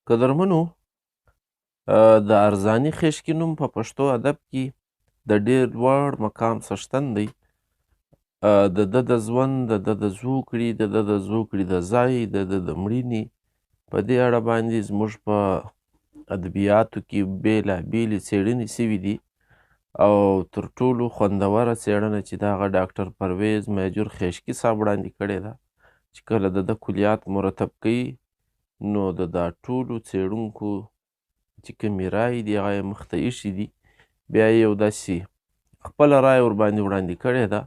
قدرمنو، د ارزاني خشکي نوم په پښتو ادب کې د ډېر لوړ مقام څښتن دی. د ده د ژوند، د ده د زوکړې، د ده د زوکړې د ځای، د ده د مړینې په دې اړه باندې زموږ په ادبیاتو کې بېلابېلې څېړنې سوي دي او تر ټولو خوندوره څېړنه چې ده هغه ډاکټر پرویز مهجور خشکي صاحب وړاندې کړې ده چې کله د ده کلیات مرتب کوي نو د دا ټولو څېړونکو چې کومې رایې دي هغه یې مخته ایښي دي، بیا یې یو داسې خپله رایه ورباندې وړاندې کړې ده.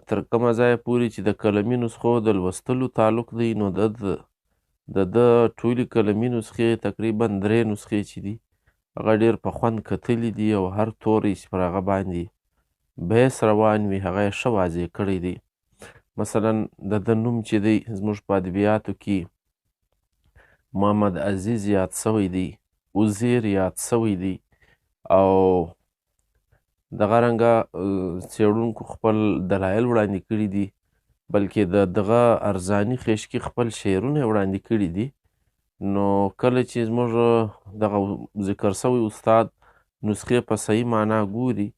تر کومه ځایه پورې چې د قلمي نسخو د لوستلو تعلق دی نو د ده ټولې قلمي نسخې تقریبا 3 نسخې چې دي هغه ډېر په خوند کتلي دي او هر توری چې پر هغه باندې بحث روان وي هغه یې ښه واضح کړی دی. مثلا د ده نوم چې دی زموږ په ادبیاتو کې محمد عزیز یاد سوی دی، وزیر یاد سوی دی او دغه رنګه څېړونکو خپل دلایل وړاندې کړي دي، بلکې د دغه ارزاني خشکي خپل شعرونه وړاندې کړي دي. نو کله چې زموږ دغه ذکر سوی استاد نسخې په صحیح معنا ګوري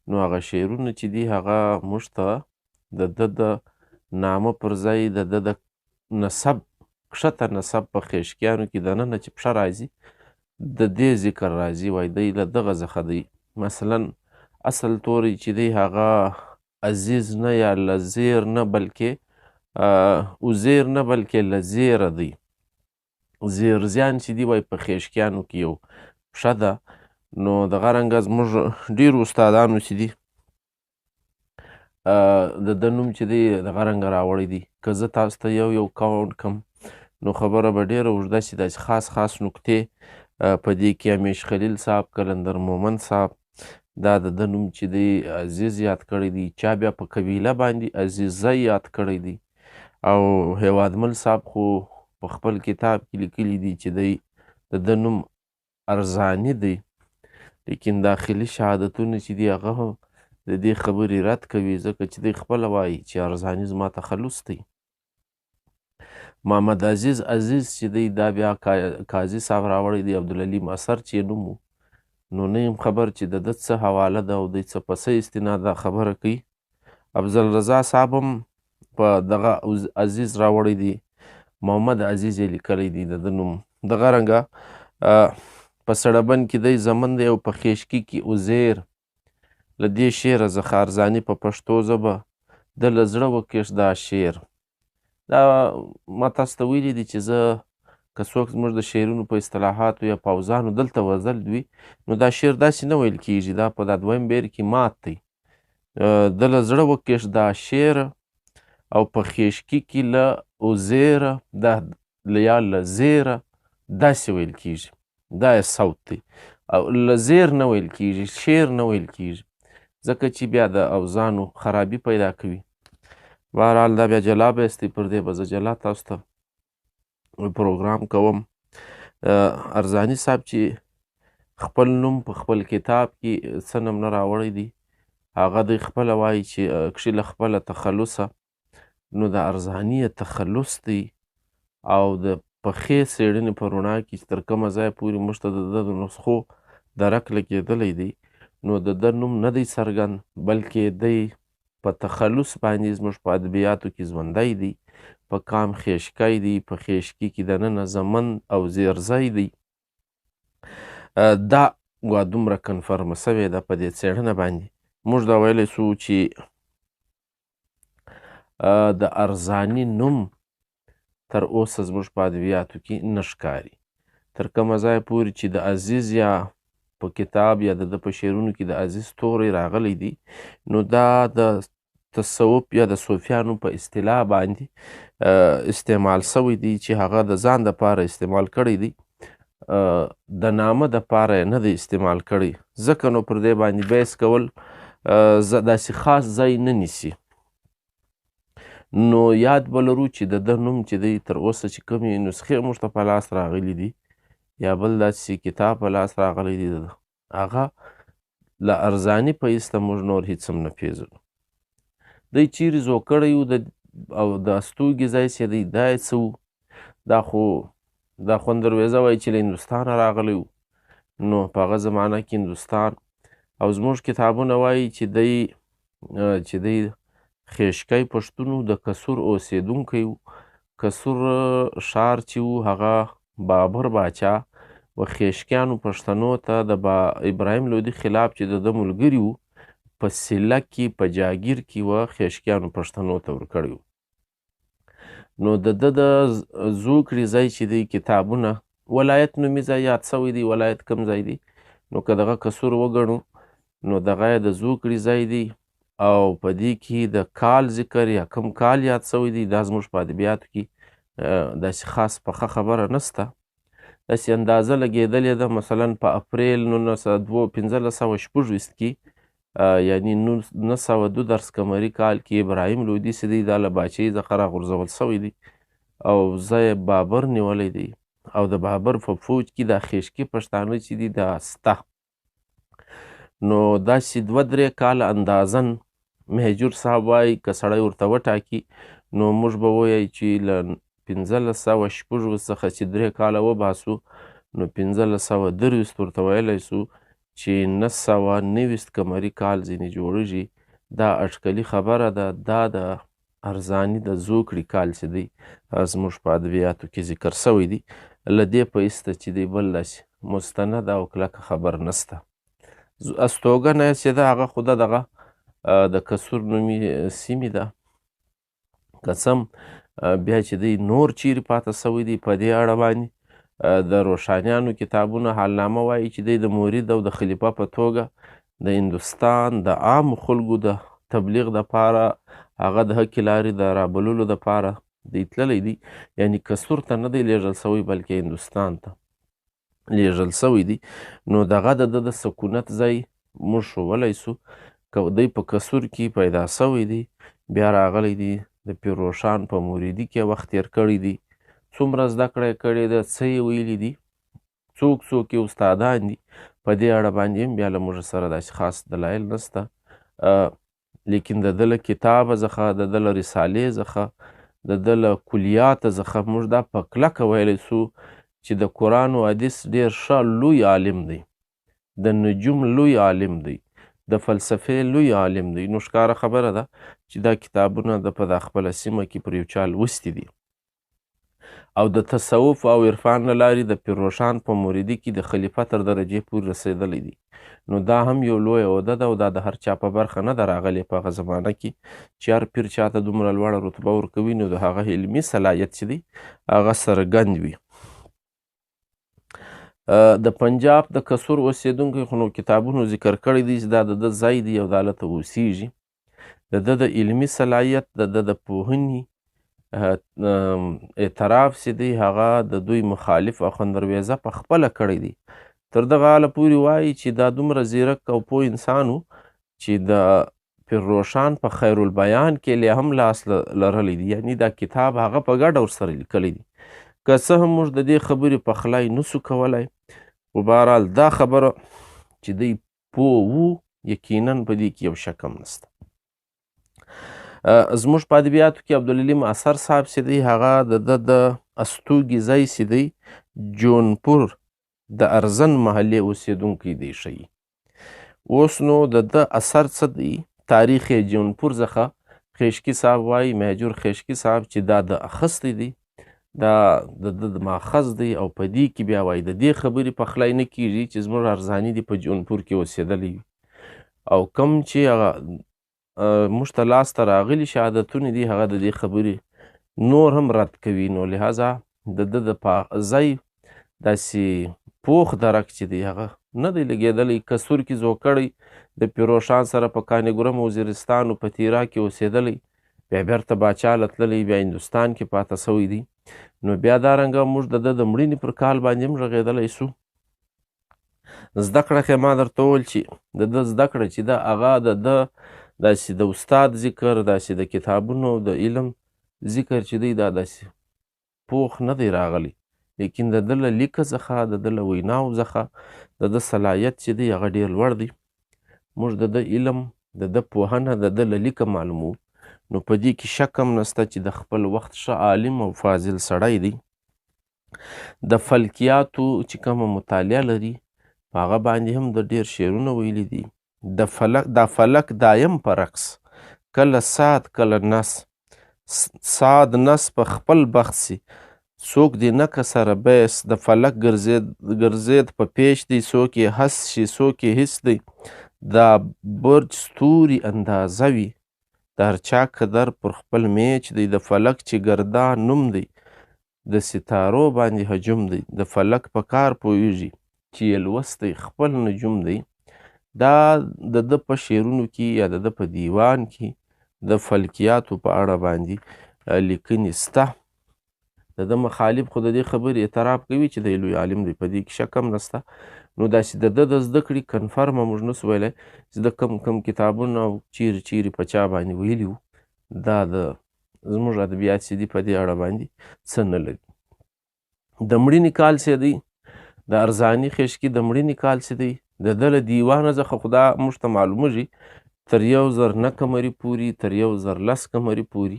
نو هغه شعرونه چې دي هغه موږ ته د ده د نامه پر ځای د ده د نسب کښته نسب په خشکیانو کې دننه چې پښه راځي د دې ذکر راځي، وایي دی له دغه څخه دی. مثلا اصل توری چې دی هغه عزیز نه یا لزیر نه بلکې وزیر نه بلکې لزیره دی. زیرزیان چې دی وایي په خشکیانو کې یو پښه ده. نو دغه رنګه زموږ ډېرو استادانو چې دي د ده نوم چې دی دغه رنګه راوړی دی. که زه تاسو ته یو کاونټ کم نو خبره به ډېره اوږده شي. داسې خاص نکتې په دې کې همیش خلیل صاحب، قلندر مومند صاحب دا د ده نوم چې دی عزیز یاد کړی دی، چا بیا په قبیله باندې عزیزی یاد کړی دی او هیوادمل صاحب خو په خپل کتاب کې لیکلی دی چې دی د ده نوم ارزاني دی، لیکن داخلي شهادتونه چې دي هغه هم د دې خبرې رد کوي ځکه چې دی خپله وایي چې ارزاني زما تخلص دی. محمد عزیز چې دی دا بیا قاضي صاحب راوړی دی، عبدالعلیم اثر چې نوم و. نو نه یم خبر چې د ده څه حواله ده او دی څه په څه استناد دا خبره کوي. افضل رضا صاحب هم په دغه عزیز راوړی دی، محمد عزیز یې لیکلی دی د ده نوم. دغه رنګه په سړبن کې دی زمن دی او په خیشکي کې عزیر. له دې شعره څخه ارزاني په پښتو ژبه ده له زړه وکېښ دا شعر. دا ما تاسو ته ویلي دي چې زه که څوک زموږ د شعرونو په اصطلاحاتو یا پوځانو دلته وزل وي نو دا شعر داسې نه ویل کېږي، دا په دا دویم بیر کې مات دی. ده له زړه وکېښ دا شعر او په خیشکي کې له عزیره دا یا له زیره داسې ویل کېږي، دا یې صوت دی او له زیر نه ویل کېږي، شعر نه ویل کېږي ځکه چې بیا د اوزانو خرابي پیدا کوي. بهرحال دا بیا جلا بحث دی، پر دې به زه جلا تاسو ته پروګرام کوم. ارزاني صاحب چې خپل نوم په خپل کتاب کې څه نمونه راوړی دی هغه دی خپله وایي چې کښې له خپله تخلصه نو د ارزاني تخلص دی او د پخې څېړنې په رڼا کې چې تر کومه ځایه پورې موږ ته د ده د نسخو درک لګېدلی دی نو د ده نوم نه دی څرګند بلکې دی په تخلص باندې زموږ په ادبیاتو کې ژوندی دی، په کام خیشکی دی، په خیشکي کې دننه زمن او زیرزی دی. دا دومره کنفرمه سوې ده په دې څېړنه باندې. موږ دا ویلی سو چې د ارزاني نوم تر اوسه زموږ په ادبیاتو کې نه ښکاري. تر کومه ځایه پورې چې د عزیز یا په کتاب یا د ده په شعرونو کې د عزیز توری راغلی دی نو دا د تصوف یا د صوفیانو په اصطلاح باندې استعمال سوی دی چې هغه د ځان دپاره استعمال کړی دی، د نامه دپاره یې نه دی استعمال کړی. ځکه نو پر دې باندې بحث کول داسې خاص ځای نه نیسي. نو یاد به لرو چې د ده نوم چې دی تر اوسه چې کومې نسخې موږ ته په لاس راغلي دي یا بل داسې کتاب په لاس راغلی دی هغه له ارزاني په ایسته موږ نور هېڅ هم نه پېژنو. دی چیرې زوکړی و او د استوګي ځای چې دی دا یې څه و، دا خو دا خوند درویزه وایي چې له هندوستانه راغلی و. نو په هغه زمانه کې هندوستان او زموږ کتابونه وایي چې دی خیشکی پښتون و، د کسور اوسېدونکی و. کسور ښار چې و هغه بابر باچا و خیشکیانو پښتنو ته د ابراهیم لودي خلاف چې د ده ملګري وو په سیله کې په جاګیر کې و خیشکیانو پښتنو ته ورکړی و. نو د ده د زوکړې ځای چې دی کتابونه ولایت نومي ځای یاد سوی دی. ولایت کم ځای دی؟ نو که دغه کسور وګڼو نو دغه یې د زوکړې ځای دی او په دې کې د کال ذکر یا کم کال یاد سوی دی. دا زموږ په ادبیاتو کې داسې خاص پخه خبره نسته. داسې اندازه لګېدلې ده مثلا په اپریل 1526 کې یعنی 912 قمري کال کې ابراهیم لودي چې دی دا له باچۍ څخه راغورځول سوی دی او ځای بابر نیولی دی او د بابر په فوج کې دا خیشکي پښتانه چې دي دا سته. نو داسې 2-3 کاله اندازن مهجور صاحب وایي که سړی ورته وټاکي نو موږ به وایي چې له 1526 څخه چې 3 کاله وباسو نو 1523 ورته ویلی سو چې 990 قمري کال ځینې جوړیږي. دا اټکلي خبره ده. دا د ارزاني د زوکړي کال چې دی زموږ په ادبیاتو کې ذکر سوی دی. له دې په ایسته چې دی بل داسې مستند او کلکه خبر نسته. استوګنه چې ده هغه خو دغه د کسور نومي سیمې ده. که څه هم بیا چې دی نور چیرې پاته سوی دی په دې اړه باندې د روښانیانو کتابونه حالنامه وایي چې دی د مورید او د خلیفه په توګه د هندوستان د عامو خلکو د تبلیغ دپاره هغه د حق لارې د رابللو دپاره دی تللی دی. یعنی کسور ته نه دی لیږل سوی بلکې هندوستان ته لیږل سوی دی. نو دغه د ده د سکونت ځای موږ ښوولی سو. که دی په کسور کې پیدا سوی دی بیا راغلی دی د پیروشان په موریدي کې وخت تیر کړی دی. څومره زده کړه یې کړې ده، څه یې ویلي دي، څوک یې استادان دي، په دې اړه باندې هم بیا له موږ سره داسې خاص دلایل نسته. لیکن د ده له کتابه څخه د ده له رسالې څخه د ده له کلیاته څخه موږ دا په کلکه ویلی سو چې د قرآن و حدیث ډېر ښه لوی عالم دی، د نجوم لوی عالم دی، د فلسفې لوی عالم دی. نو ښکاره خبره ده چې دا کتابونه د په دا خپله سیمه کې پر یو چا لوستي دي او د تصوف او عرفان له لارې د پیروشان په موریدي کې د خلیفه تر درجې پورې رسېدلی دی. نو دا هم یو لویه عهده ده او دا د هر چا په برخه نه ده راغلې په هغه زمانه کې چې هر پیر چاته دومره لوړه رتبه ورکوي نو د هغه علمي صلاحیت چې دی هغه څرګند وي. د پنجاب د کسور اوسېدونکی خو نو کتابونو ذکر کړی دی چې دا د ده ځای دی او دا هلته اوسېږي. د ده د علمي صلاحیت د ده د پوهنې اعتراف چې دی هغه د دوی مخالف اخوند درویزه په خپله کړی دی. تر دغه حاله پورې وایي چې دا دومره زیرک او پوه انسان و چې د پیرروشان په خیر البیان کې هم لاس لرلی دی. یعنی دا کتاب هغه په ګډه ورسره لیکلی دی. که څه هم موږ د دې خبرې پخلی نسو کولی خو بهرحال دا خبره چې دی پوه و یقینا په دې کې یو شک هم نسته. زموږ په ادبیاتو کې عبدالعلیم اثر صاحب چې دی هغه د ده د استوګي ځای چې دی جونپور د ارزن محلې اوسېدونکی دی ښیي. اوس نو د ده اثر څه دی؟ تاریخ جونپور څخه خیشکي صاحب وایي، مهجور خیشکي صاحب چې دا د اخستی دی، دا د ده د ماخذ دی او په دې کې بیا وایي د دې خبرې پخلی نه کیږي چې زموږ ارزاني دی په جونپور کې اوسېدلی وي او کم چې هغه موږ ته لاسته راغلي شهادتونه دي هغه د دې خبرې نور هم رد کوي. نو لحاظه د ده د ځای داسې پوخ درک چې دی هغه نه دی لګېدلی. کسور کې زوکړی د پیروشان سره په کانګورم وزیرستان او په تیرا کې اوسېدلی، بیا بیرته باچا له تللی، بیا هندوستان کې پاته سوی دی. نو بیا دارنګه موږ د ده د مړینې پر کال باندې هم غږېدلی سو. زده کړه خو ما درته وویل چې د ده زده کړه چې ده هغه د ده داسې د استاد ذکر، داسې د کتابونو د علم ذکر چې دی دا داسې پوخ نه دی راغلی، لیکن د ده له لیکه څخه د ده له ویناو څخه د ده صلاحیت چې دی هغه ډېر لوړ دی. موږ د ده علم، د ده پوهنه د ده له لیکه معلومو. نو په دې کې شک هم نسته چې د خپل وخت ښه عالم او فاضل سړی دی. د فلکیاتو چې کومه مطالعه لري په هغه باندې هم د ډېر شعرونه ویلي دي. دا فلک دایم په رقص، کله ساد کله نس، ساد نس په خپل بخت سي، څوک دې نه که سره بیس. د فلک ګرځید په پیش دی، څوک یې هس شي څوک یې هیڅ دی. دا برج ستوري اندازه وي، د هر چا قدر پر خپل میچ دی. د فلک چې ګردا نوم دی، د ستارو باندې هجوم دی. د فلک په کار پوهیږي چې یې لوستی خپل نجوم دی. دا د ده په شعرونو کې یا د ده په دیوان کې د فلکیاتو په اړه باندې لیکنې سته. د ده مخالف خو د دې خبرې اعتراف کوي چې دی لوی عالم دی، په دې کې شک هم نسته. نو داسې د ده د زده کړې کنفرمه موږ نسو ویلی چې د کم کتابونه او چیرې په چا باندې ویلي وو. دا د زموږ ادبیات چې دي په دې اړه باندې څه نه لري. د مړینې کال چې دی، د ارزاني خشکي د مړینې کال چې دی، د ده له دیوانه څخه خو دا موږ ته معلومېږي تر 1009 قمري پورې، تر 1010 قمري پورې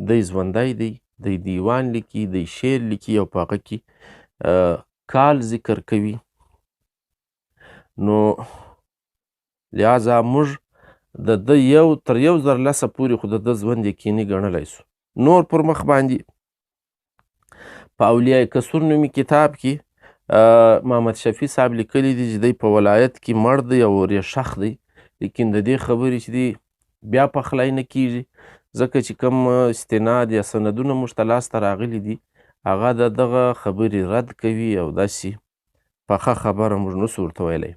دی ژوندی دی، دی دیوان لیکي، دی شعر لیکي او په هغه کې کال ذکر کوي. نو لہذا موږ د ده تر 1010 پورې خو د ده ژوند یقیني ګڼلی سو. نور پر مخ باندې په اولیاء کسور نومي کتاب کې محمد شفیع صاحب لیکلی دی چې دی په ولایت کې مړ دی او ریشخ دی، لیکن د دې خبرې چې دی بیا پخلی نه کیږي، ځکه چې کوم استناد یا سندونه موږ ته لاسته راغلي دي هغه د دغه خبرې رد کوي او داسې پخه خبره موږ نسو ورته ویلی.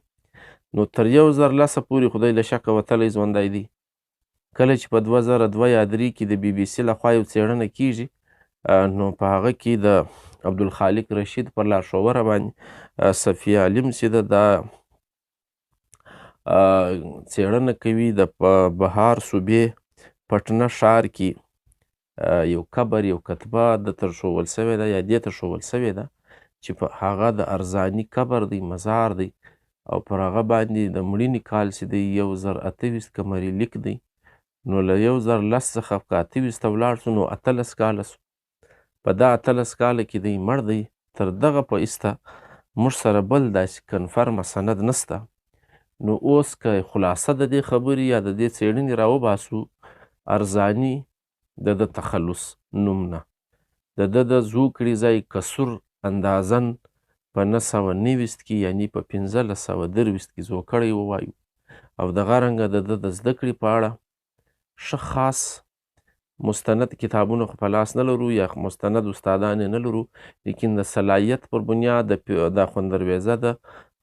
نو تر 1010 پورې خدای له شکه وتلی ژوندی دی. کله چې په 2002 یا 3 کې د BBC لخوا یو څېړنه کیږي، نو په هغه کې د عبدالخالق رشید پر لارښوونه باندې صفیه علیم چې ده دا څېړنه کوي. د بهار صوبې پټنه ښار کې یو قبر، یو کتبه د تر ښوول سوې ده یا دې ته ښوول سوې ده چې په هغه د ارزاني قبر دی، مزار دی، او پر هغه باندې د مړینې کال چې دی 1028 قمري لیک دی. نو له 1010 څخه که 28 ته ولاړ سو نو 18 کاله سو. په دا 18 کاله کې دی مړ دی. تر دغه په ایسته موږ سره بل داسې کنفرمه سند نسته. نو اوس که خلاصه د دې خبرې یا د دې څېړنې راوباسو، ارزاني د ده تخلص نوم نه، د ده د زوکړې ځای کسور اندازن په 990 کې یعنی په 1523 کې زوکړی ووایو. او دغه رنګه د ده د زده کړې په اړه ښه خاص مستند کتابونه خو په لاس نه لرو یا مستند استادان نه لرو، لیکن د صلاحیت پر بنیاد د اخوند درویزه د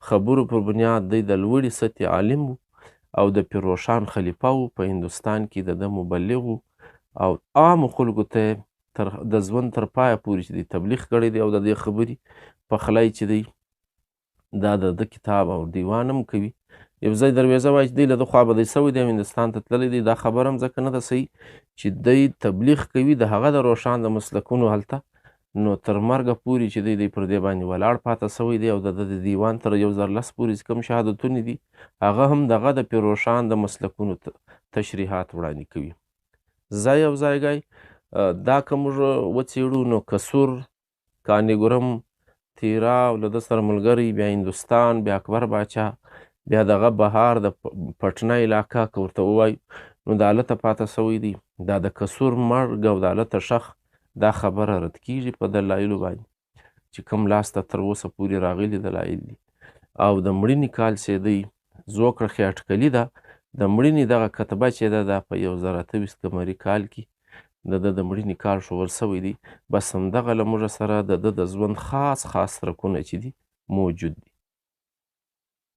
خبرو پر بنیاد دی د لوړې سطحې عالم او د پیروشان خلیفه و. په هندوستان کې د ده مبلغ او عامو خلکو ته د ژوند تر پایه پورې چې دی تبلیغ کړی دی او د دې خبرې پخلی چې دی دا د ده کتاب او دیوان هم کوي. یو ځای درویزه وایي چې دی له ده خوا بدی سوی دی او هندوستان ته تللی دی. دا خبره هم ځکه نه ده صحیح چې دی تبلیغ کوي د هغه د روښان د مسلکونو هلته. نو تر مرګه پورې چې دی پر دې باندې ولاړ پاته سوی دی او د د دیوان تر 1010 پورې چې کوم شهادتونه دي هغه هم دغه د پیروشان د مسلکونو تشریحات وړاندې کوي. ځای او ځایګی دا که موږ وڅېړو نو کسور، کانیګرم، تیرا او له ده سره ملګری، بیا هندوستان، بیا اکبر باچا، بیا دغه بهار د پټنه علاقه که ورته ووایو نو د هلته پاته سوی دی. دا د کسور مرګ او د هلته ښخ دا خبره رد کیږي په دلایلو باندې چې کوم لاس ته تر اوسه پورې راغلي دلایل دي. او د مړینې کال چې دی زوکړه خې اټکلي ده. د مړینې دغه کتبه چې ده دا په 1028 قمري کال کې د ده د مړینې کال ښوول سوی دی. بس همدغه له موږ سره د ده د ژوند خاص ترکونه چې دي موجود دي.